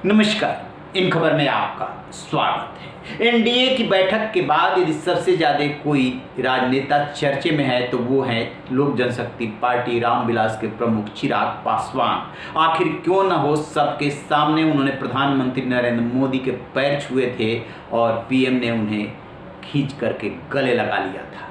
नमस्कार, इन खबर में आपका स्वागत है। एनडीए की बैठक के बाद यदि सबसे ज्यादा कोई राजनेता चर्चे में है तो वो है लोक जनशक्ति पार्टी रामविलास के प्रमुख चिराग पासवान। आखिर क्यों न हो, सबके सामने उन्होंने प्रधानमंत्री नरेंद्र मोदी के पैर छुए थे और पीएम ने उन्हें खींच करके गले लगा लिया था।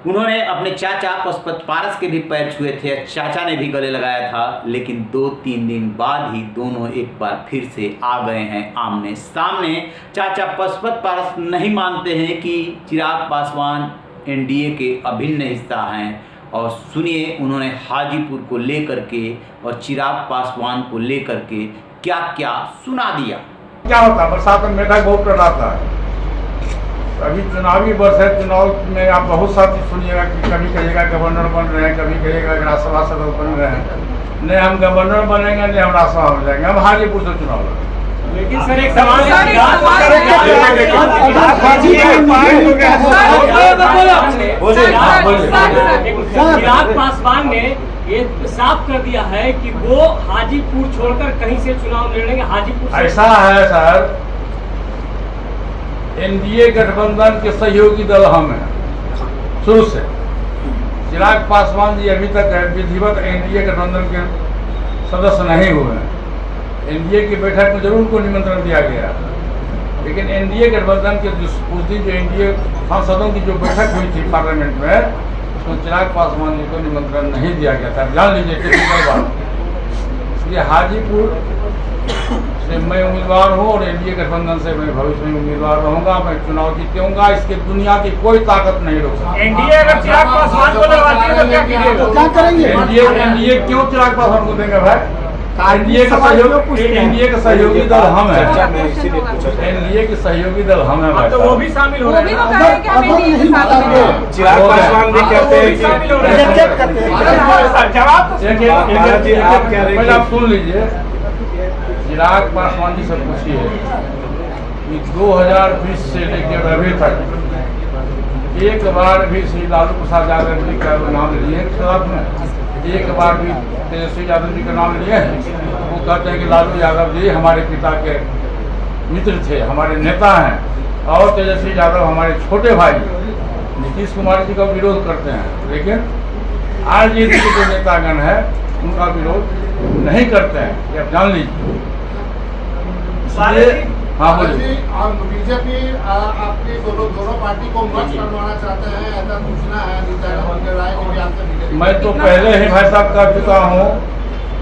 उन्होंने अपने चाचा पशुपत पारस के भी पैर छुए थे, चाचा ने भी गले लगाया था, लेकिन 2-3 दिन बाद ही दोनों एक बार फिर से आ गए हैं आमने सामने। चाचा पशुपत पारस नहीं मानते हैं कि चिराग पासवान एनडीए के अभिन्न हिस्सा हैं और सुनिए उन्होंने हाजीपुर को लेकर के और चिराग पासवान को लेकर के क्या क्या सुना दिया। क्या होता, बरसात में मेढक बहुत डराता है। अभी चुनावी वर्ष है, चुनाव में आप बहुत सा चीज सुनिएगा कि कभी कहिएगा गवर्नर बन रहे हैं, कभी कहिएगा राज्यसभा सदस्य बन रहे हैं। नहीं हम गवर्नर बनेंगे, नहीं हम राज्यसभा में जाएंगे, हम हाजीपुर से चुनाव लड़ेंगे। लेकिन सर एक सवाल चिराग पासवान ने ये साफ कर दिया है कि वो हाजीपुर छोड़कर कहीं से चुनाव लड़ेंगे। हाजीपुर ऐसा है सर, एनडीए गठबंधन के सहयोगी दल हम हैं शुरू से। चिराग पासवान जी अभी तक विधिवत एनडीए गठबंधन के सदस्य नहीं हुए हैं। एनडीए की बैठक में जरूर उनको निमंत्रण दिया गया, लेकिन एनडीए गठबंधन के उस दिन जो एनडीए सांसदों की जो बैठक हुई थी पार्लियामेंट में, उसमें चिराग पासवान जी को निमंत्रण नहीं दिया गया था। जान लीजिए टेक्निकल बात। ये हाजीपुर से मैं उम्मीदवार हूँ और एनडीए गठबंधन से मैं भविष्य में उम्मीदवार रहूंगा। मैं चुनाव जीतूंगा, इसके दुनिया की कोई ताकत नहीं रोक सकती। एनडीए अगर चिराग पासवान को लगवाती है तो क्या कीजिएगा? क्या करेंगे? एनडीए क्यों चिराग पासवान को देंगे भाई? एनडीए का सहयोगी दल हम है। एनडीए के सहयोगी दल हम है भाई। तो वो भी शामिल हो रहे हैं। चिराग पासवान भी कहते हैं कि आप सुन लीजिए, चिराग पासवान जी से पूछिए कि 2020 से लेकर अभी तक एक बार भी श्री लालू प्रसाद यादव जी का नाम लिए खिलाफ में, एक बार भी तेजस्वी यादव जी का नाम लिए हैं। वो कहते हैं कि लालू यादव जी हमारे पिता के मित्र थे, हमारे नेता हैं, और तेजस्वी यादव हमारे छोटे भाई नीतीश कुमार जी का विरोध करते हैं, लेकिन आरजेडी के जो नेतागण है उनका विरोध नहीं करते हैं। ये आप जान लीजिए। हाँ बोलिए। बीजेपी आपकी दोनों पार्टी को मर्ज करवाना चाहते हैं, ऐसा सूचना है। राय को भी आपसे मैं तो पहले ही भाई साहब कह चुका हूँ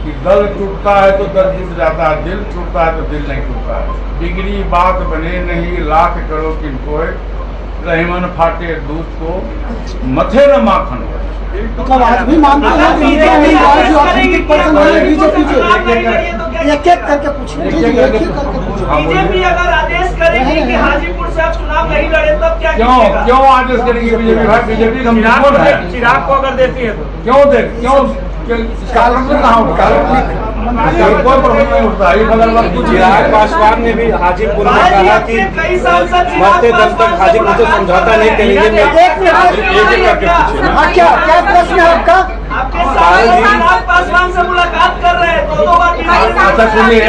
कि दल टूटता है तो दल टूट जाता है, दिल टूटता है तो दिल नहीं टूटता है। बिगड़ी बात बने नहीं, लाख करो किनको, रहीमन फाटे दूध को मथे न माखन। मतलब आज भी मानते हैं एक एक करके पूछिए। बीजेपी अगर आदेश करेगी कि हाजीपुर से आप चुनाव नहीं लड़े तब क्या क्यों क्यों आदेश करेगी बीजेपी? भाई बीजेपी हम चिराग को अगर देती है तो क्यों दे, क्यों चिराग पासवान ने भी हाजीपुर में कहा कि मरते दम तक हाजीपुर से समझौता नहीं करेंगे। क्या प्रश्न है आपका? चिराग पासवान से मुलाकात कर रहे हैं, दो बार। अच्छा सुनिए,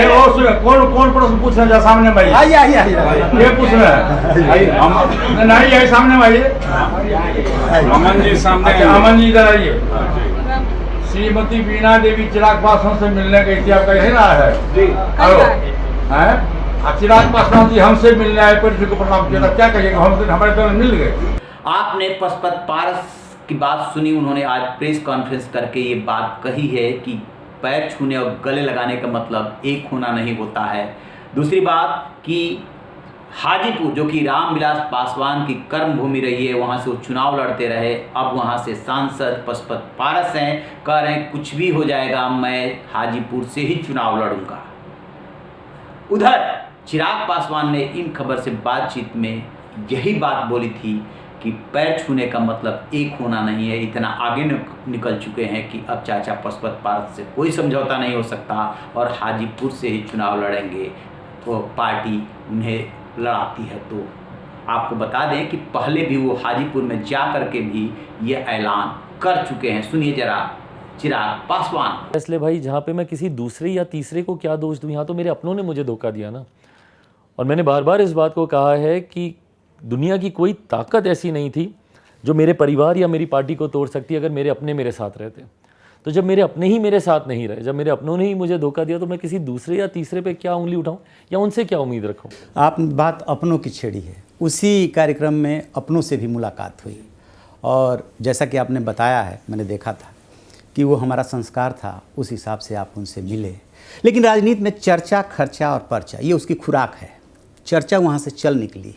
कौन प्रश्न पूछ रहे हैं सामने में? ये पूछ रहे हैं नहीं, यही सामने में आइए। अमन जी सामने। अमन जी इधर आइए। श्रीमती वीणा देवी चिराग पासवान से मिलने गई थी, आपका यही रहा है? चिराग पासवान जी हमसे मिलने आए, पर को प्रणाम किया था, क्या कहिएगा? हमसे हमारे तो मिल गए। आपने पशुपत पारस की बात सुनी, उन्होंने आज प्रेस कॉन्फ्रेंस करके ये बात कही है कि पैर छूने और गले लगाने का मतलब एक होना नहीं होता है। दूसरी बात कि हाजीपुर जो कि रामविलास पासवान की कर्म भूमि रही है, वहाँ से वो चुनाव लड़ते रहे, अब वहाँ से सांसद पशुपत पारस हैं, कह रहे हैं कुछ भी हो जाएगा, मैं हाजीपुर से ही चुनाव लड़ूंगा। उधर चिराग पासवान ने इन खबर से बातचीत में यही बात बोली थी कि पैर छूने का मतलब एक होना नहीं है। इतना आगे निकल चुके हैं कि अब चाचा पशुपत पारस से कोई समझौता नहीं हो सकता और हाजीपुर से ही चुनाव लड़ेंगे। वो पार्टी उन्हें लड़ाती है। तो आपको बता दें कि पहले भी वो हाजीपुर में जा कर के भी ये ऐलान कर चुके हैं। सुनिए जरा चिराग पासवान। फैसले भाई जहाँ पे मैं किसी दूसरे या तीसरे को क्या दोष दूँ, यहाँ तो मेरे अपनों ने मुझे धोखा दिया ना। और मैंने बार बार इस बात को कहा है कि दुनिया की कोई ताकत ऐसी नहीं थी जो मेरे परिवार या मेरी पार्टी को तोड़ सकती अगर मेरे अपने मेरे साथ रहते। तो जब मेरे अपने ही मेरे साथ नहीं रहे, जब मेरे अपनों ने ही मुझे धोखा दिया, तो मैं किसी दूसरे या तीसरे पे क्या उंगली उठाऊं या उनसे क्या उम्मीद रखूं। आप बात अपनों की छेड़ी है, उसी कार्यक्रम में अपनों से भी मुलाकात हुई और जैसा कि आपने बताया है, मैंने देखा था कि वो हमारा संस्कार था, उस हिसाब से आप उनसे मिले। लेकिन राजनीति में चर्चा, खर्चा और पर्चा, ये उसकी खुराक है। चर्चा वहाँ से चल निकली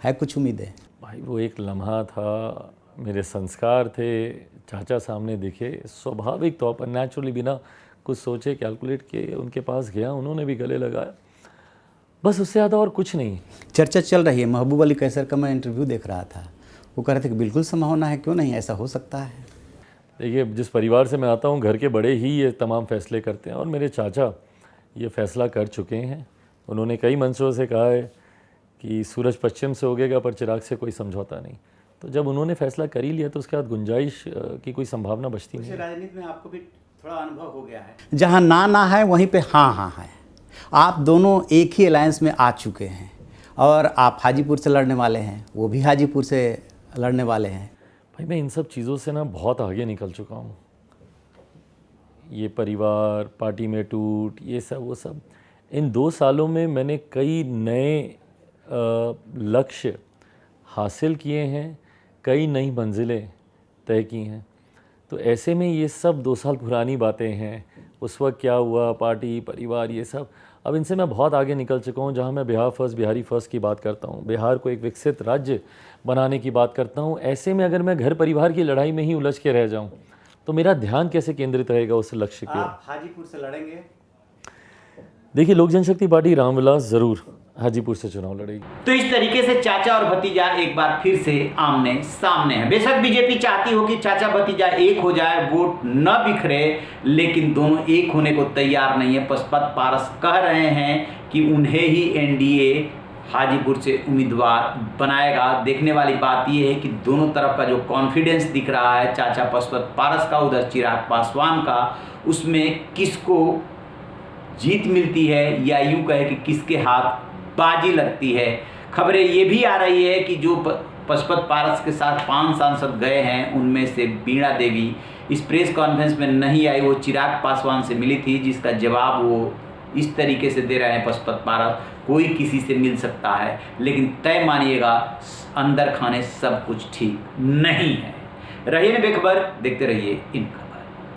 है कुछ उम्मीदें? भाई वो एक लम्हा था, मेरे संस्कार थे, चाचा सामने दिखे, स्वाभाविक तौर पर नेचुरली बिना कुछ सोचे कैलकुलेट किए उनके पास गया, उन्होंने भी गले लगाया, बस उससे ज़्यादा और कुछ नहीं। चर्चा चल रही है। महबूब अली कैसर का मैं इंटरव्यू देख रहा था, वो कह रहे थे कि बिल्कुल संभावना है, क्यों नहीं, ऐसा हो सकता है। देखिए, जिस परिवार से मैं आता हूँ, घर के बड़े ही ये तमाम फैसले करते हैं और मेरे चाचा ये फैसला कर चुके हैं। उन्होंने कई मंचों से कहा है कि सूरज पश्चिम से उगेगा पर चिराग से कोई समझौता नहीं। तो जब उन्होंने फैसला कर ही लिया तो उसके बाद गुंजाइश की कोई संभावना बचती नहीं। राजनीति में आपको भी थोड़ा अनुभव हो गया है, जहाँ ना है वहीं पे हाँ है। आप दोनों एक ही अलायंस में आ चुके हैं और आप हाजीपुर से लड़ने वाले हैं, वो भी हाजीपुर से लड़ने वाले हैं। भाई मैं इन सब चीज़ों से ना बहुत आगे निकल चुका हूँ। ये परिवार, पार्टी में टूट, ये सब वो सब, इन 2 सालों में मैंने कई नए लक्ष्य हासिल किए हैं, कई नई मंजिलें तय की हैं। तो ऐसे में ये सब 2 साल पुरानी बातें हैं। उस वक्त क्या हुआ, पार्टी, परिवार, ये सब, अब इनसे मैं बहुत आगे निकल चुका हूँ। जहाँ मैं बिहार फर्स्ट, बिहारी फर्स्ट की बात करता हूँ, बिहार को एक विकसित राज्य बनाने की बात करता हूँ। ऐसे में अगर मैं घर परिवार की लड़ाई में ही उलझ के रह जाऊँ तो मेरा ध्यान कैसे केंद्रित रहेगा उस लक्ष्य की ओर। आप हाजीपुर से लड़ेंगे? देखिए, लोक जनशक्ति पार्टी रामविलास ज़रूर हाजीपुर से चुनाव लड़ेगी। तो इस तरीके से चाचा और भतीजा एक बार फिर से आमने सामने हैं। बेशक बीजेपी चाहती हो कि चाचा भतीजा एक हो जाए, वोट न बिखरे, लेकिन दोनों एक होने को तैयार नहीं है। पशुपत पारस कह रहे हैं कि उन्हें ही एनडीए हाजीपुर से उम्मीदवार बनाएगा। देखने वाली बात यह है कि दोनों तरफ का जो कॉन्फिडेंस दिख रहा है, चाचा पशुपत पारस का, उधर चिराग पासवान का, उसमें किसको जीत मिलती है या यूं कहे कि किसके हाथ बाजी लगती है। खबरें ये भी आ रही है कि जो पशुपत पारस के साथ 5 सांसद गए हैं, उनमें से बीणा देवी इस प्रेस कॉन्फ्रेंस में नहीं आई। वो चिराग पासवान से मिली थी, जिसका जवाब वो इस तरीके से दे रहे हैं पशुपत पारस, कोई किसी से मिल सकता है, लेकिन तय मानिएगा अंदर खाने सब कुछ ठीक नहीं है। रहिए बेखबर, देखते रहिए इनका।